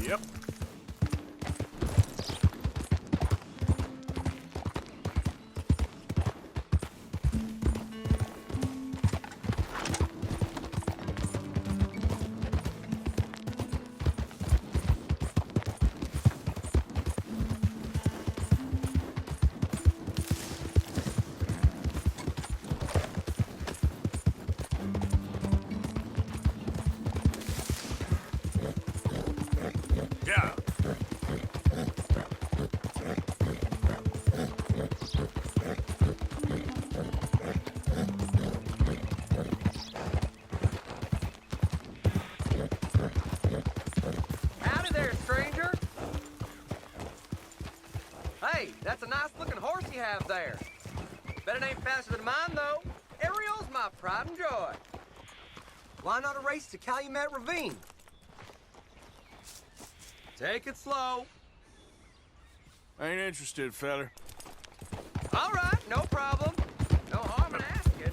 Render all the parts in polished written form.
Yep. Yeah. Howdy there, stranger. Hey, that's a nice-looking horse you have there. Bet it ain't faster than mine, though. Ariel's my pride and joy. Why not a race to Calumet Ravine? Take it slow. Ain't interested, feller. All right, no problem. No harm in asking.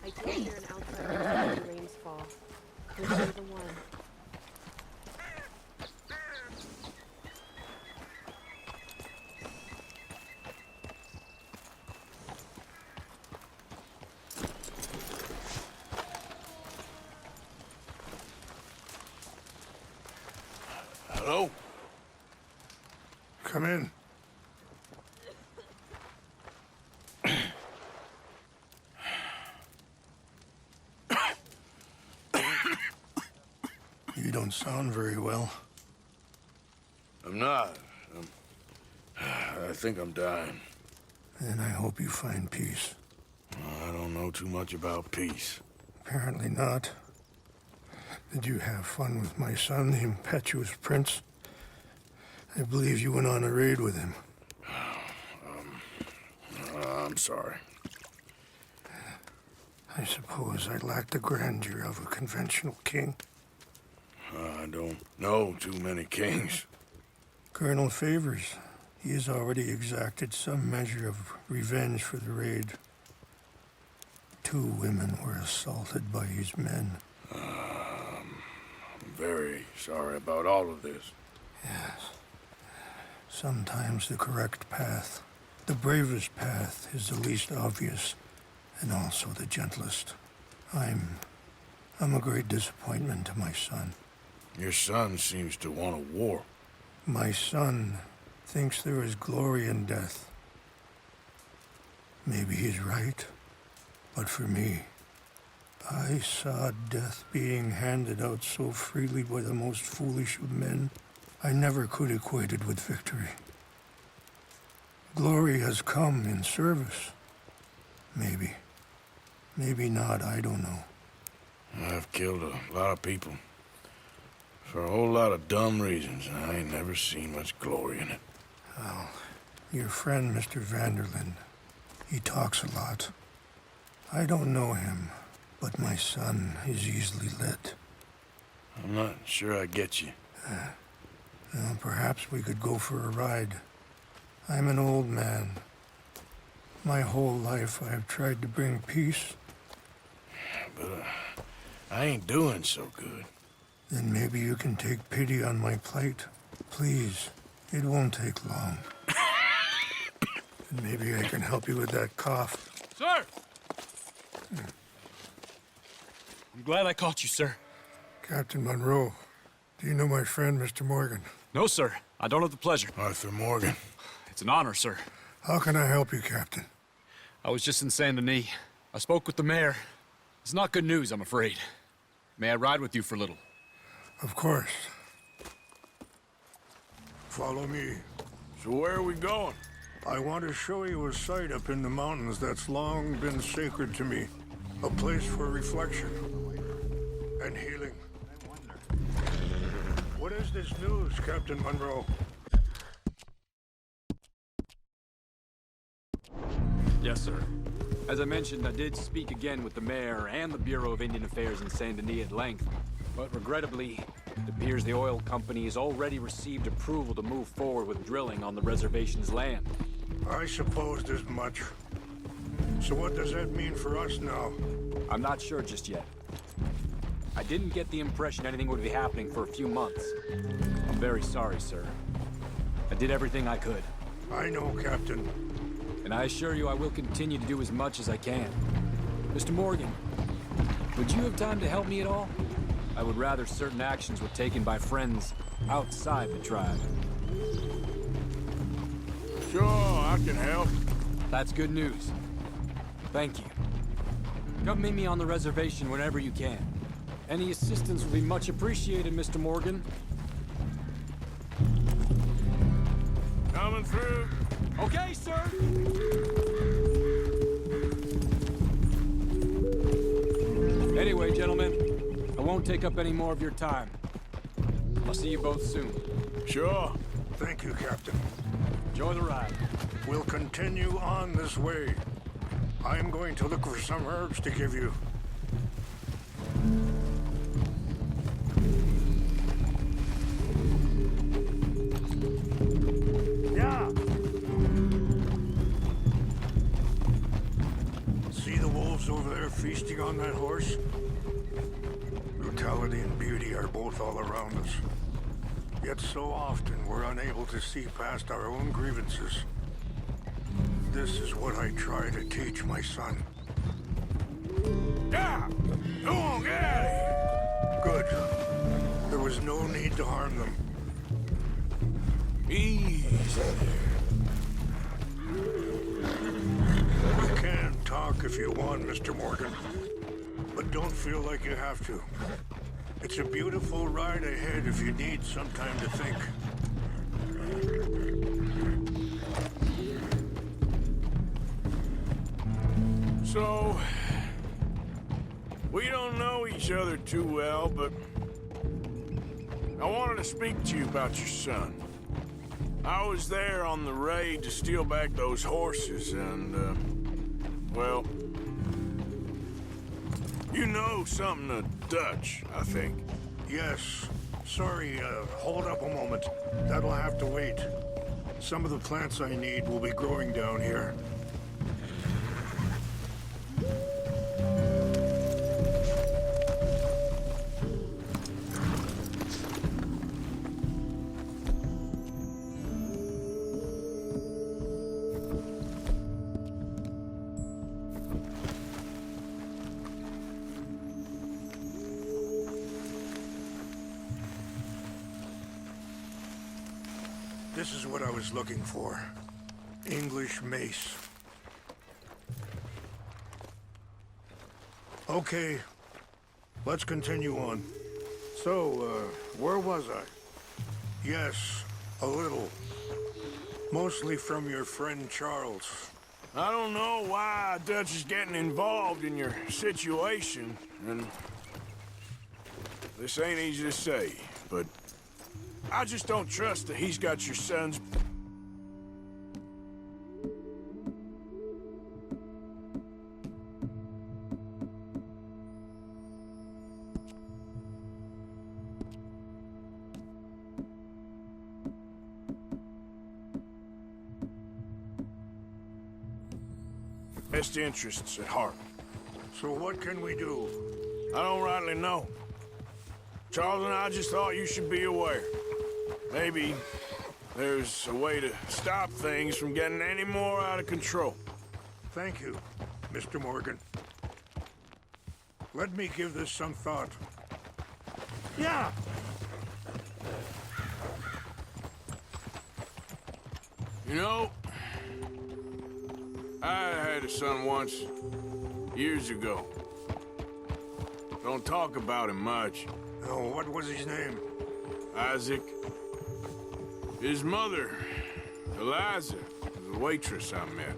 I did hear an outside when the rains fall. Could be the one. Hello? Come in. You don't sound very well. I'm not. I think I'm dying. And I hope you find peace. I don't know too much about peace. Apparently not. Did you have fun with my son, the impetuous prince? I believe you went on a raid with him. I'm sorry. I suppose I lack the grandeur of a conventional king. I don't know too many kings. Colonel Favors, he has already exacted some measure of revenge for the raid. 2 women were assaulted by his men. I'm very sorry about all of this. Yes. Sometimes the correct path, the bravest path, is the least obvious, and also the gentlest. I'm a great disappointment to my son. Your son seems to want a war. My son thinks there is glory in death. Maybe he's right, but for me, I saw death being handed out so freely by the most foolish of men, I never could equate it with victory. Glory has come in service. Maybe. Maybe not, I don't know. I've killed a lot of people. For a whole lot of dumb reasons, and I ain't never seen much glory in it. Well, your friend, Mr. Vanderlyn, he talks a lot. I don't know him, but my son is easily led. I'm not sure I get you. Well, perhaps we could go for a ride. I'm an old man. My whole life I have tried to bring peace. But I ain't doing so good. Then maybe you can take pity on my plight. Please, it won't take long. And maybe I can help you with that cough. Sir! I'm glad I caught you, sir. Captain Monroe, do you know my friend, Mr. Morgan? No, sir. I don't have the pleasure. Arthur Morgan. It's an honor, sir. How can I help you, Captain? I was just in Saint Denis. I spoke with the mayor. It's not good news, I'm afraid. May I ride with you for a little? Of course. Follow me. So where are we going? I want to show you a site up in the mountains that's long been sacred to me. A place for reflection and healing. What is this news, Captain Monroe? Yes, sir. As I mentioned, I did speak again with the mayor and the Bureau of Indian Affairs in Saint Denis at length. But regrettably, it appears the oil company has already received approval to move forward with drilling on the reservation's land. I supposed as much. So what does that mean for us now? I'm not sure just yet. I didn't get the impression anything would be happening for a few months. I'm very sorry, sir. I did everything I could. I know, Captain. And I assure you I will continue to do as much as I can. Mr. Morgan, would you have time to help me at all? I would rather certain actions were taken by friends outside the tribe. Sure, I can help. That's good news. Thank you. Come meet me on the reservation whenever you can. Any assistance would be much appreciated, Mr. Morgan. Coming through. Okay, sir! Anyway, gentlemen, I won't take up any more of your time. I'll see you both soon. Sure. Thank you, Captain. Enjoy the ride. We'll continue on this way. I'm going to look for some herbs to give you. Yeah. See the wolves over there feasting on that horse? Brutality and beauty are both all around us. Yet so often we're unable to see past our own grievances. This is what I try to teach my son. Yeah! Go on, get out of here! Good. There was no need to harm them. Easy You can talk if you want, Mr. Morgan. But don't feel like you have to. It's a beautiful ride ahead if you need some time to think. So, we don't know each other too well, but I wanted to speak to you about your son. I was there on the raid to steal back those horses, and, well, you know something of Dutch, I think. Yes. Sorry, hold up a moment. That'll have to wait. Some of the plants I need will be growing down here. This is what I was looking for. English mace. Okay, let's continue on. So, where was I? Yes, a little. Mostly from your friend Charles. I don't know why Dutch is getting involved in your situation, and this ain't easy to say, but I just don't trust that he's got your son's... best interests at heart. So what can we do? I don't rightly know. Charles and I just thought you should be aware. Maybe there's a way to stop things from getting any more out of control. Thank you, Mr. Morgan. Let me give this some thought. Yeah! You know, I had a son once, years ago. Don't talk about him much. Oh, what was his name? Isaac. His mother, Eliza, was a waitress I met.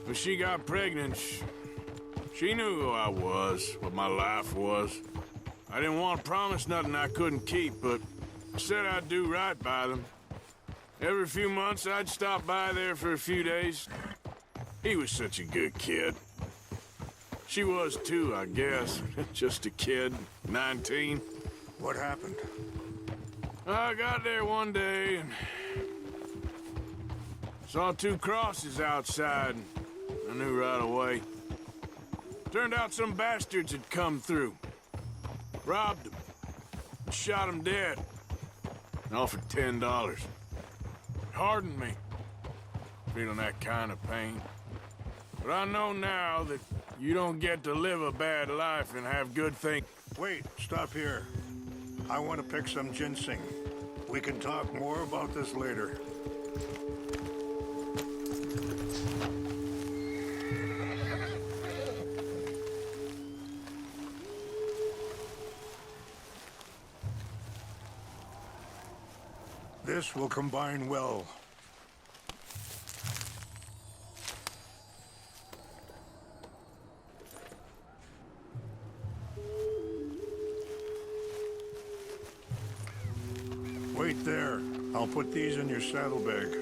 When she got pregnant, she knew who I was, what my life was. I didn't want to promise nothing I couldn't keep, but I said I'd do right by them. Every few months, I'd stop by there for a few days. He was such a good kid. She was too, I guess. Just a kid, 19. What happened? I got there one day and saw 2 crosses outside. I knew right away. Turned out some bastards had come through. Robbed them. And shot them dead. And offered $10. It hardened me. Feeling that kind of pain. But I know now that you don't get to live a bad life and have good things. Wait, stop here. I want to pick some ginseng. We can talk more about this later. This will combine well. Wait there. I'll put these in your saddlebag.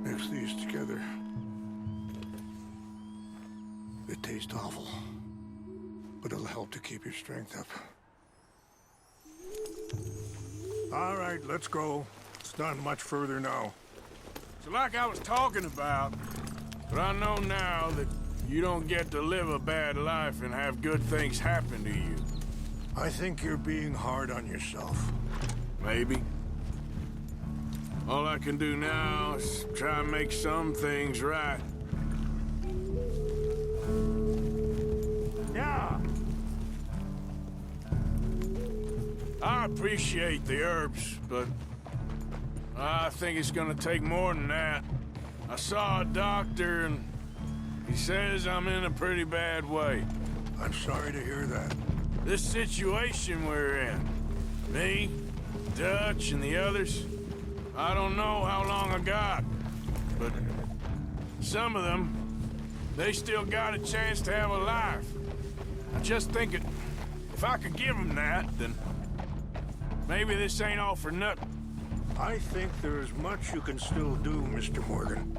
Mix these together. It tastes awful, but it'll help to keep your strength up. All right, let's go. It's not much further now. So like I was talking about, but I know now that you don't get to live a bad life and have good things happen to you. I think you're being hard on yourself. Maybe. All I can do now is try and make some things right. Yeah! I appreciate the herbs, but I think it's gonna take more than that. I saw a doctor and he says I'm in a pretty bad way. I'm sorry to hear that. This situation we're in, me, Dutch, and the others, I don't know how long I got, but some of them, they still got a chance to have a life. I just think if I could give them that, then maybe this ain't all for nothing. I think there is much you can still do, Mr. Morgan.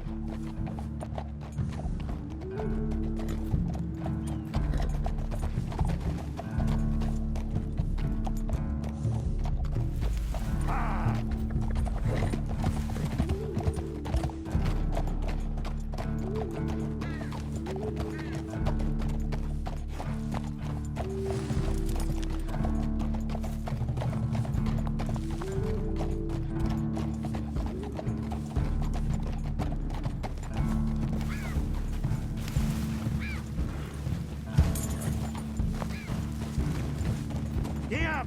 Yeah!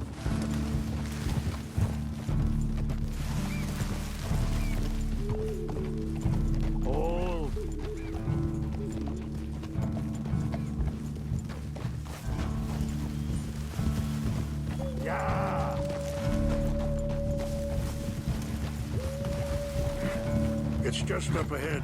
Hold. Yeah! It's just up ahead.